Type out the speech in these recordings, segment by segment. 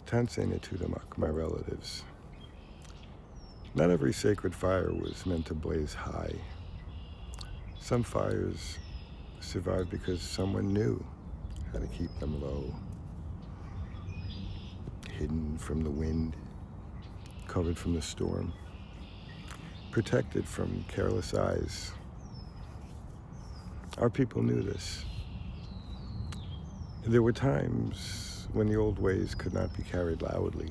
Tânsi and Nitôtimuk, my relatives. Not every sacred fire was meant to blaze high. Some fires survived because someone knew how to keep them low, hidden from the wind, covered from the storm, protected from careless eyes. Our people knew this. There were times when the old ways could not be carried loudly,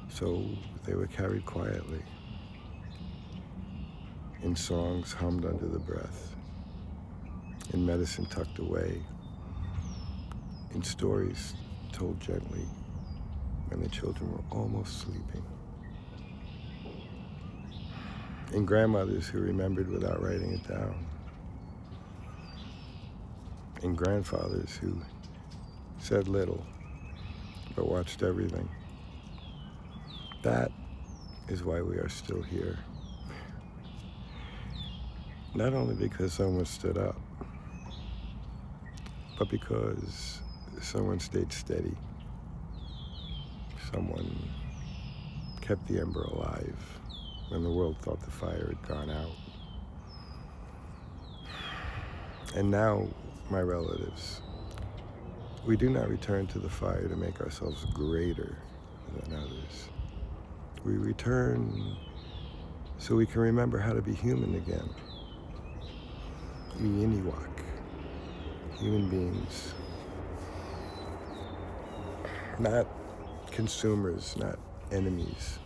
so they were carried quietly, in songs hummed under the breath, in medicine tucked away, in stories told gently when the children were almost sleeping, in grandmothers who remembered without writing it down, in grandfathers who said little but watched everything. That is why we are still here. Not only because someone stood up, but because someone stayed steady. Someone kept the ember alive when the world thought the fire had gone out. And now, my relatives, we do not return to the fire to make ourselves greater than others. We return so we can remember how to be human again. We Iniwak, human beings, not consumers, not enemies,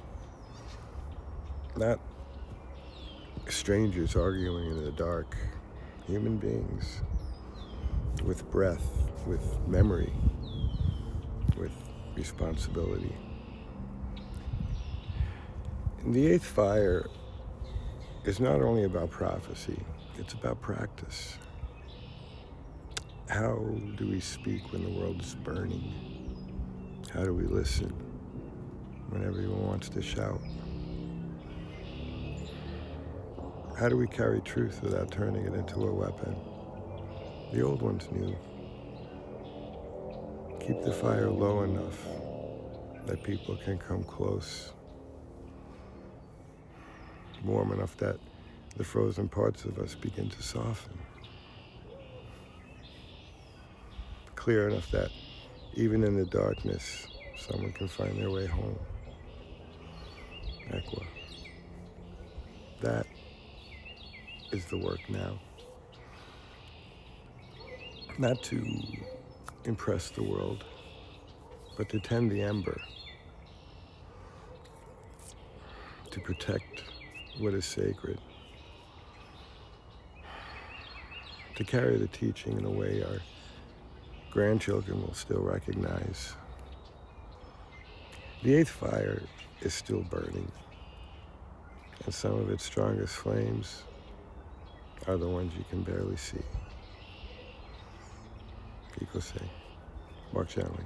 not strangers arguing in the dark, human beings with breath, with memory, with responsibility. And the eighth fire is not only about prophecy, it's about practice. How do we speak when the world is burning? How do we listen when everyone wants to shout? How do we carry truth without turning it into a weapon? The old ones knew. Keep the fire low enough that people can come close. Warm enough that the frozen parts of us begin to soften. Clear enough that even in the darkness, someone can find their way home. Maskwa. That is the work now. Not to impress the world, but to tend the ember, to protect what is sacred, to carry the teaching in a way our grandchildren will still recognize. The eighth fire is still burning, and some of its strongest flames are the ones you can barely see. Ekosi, walk gently.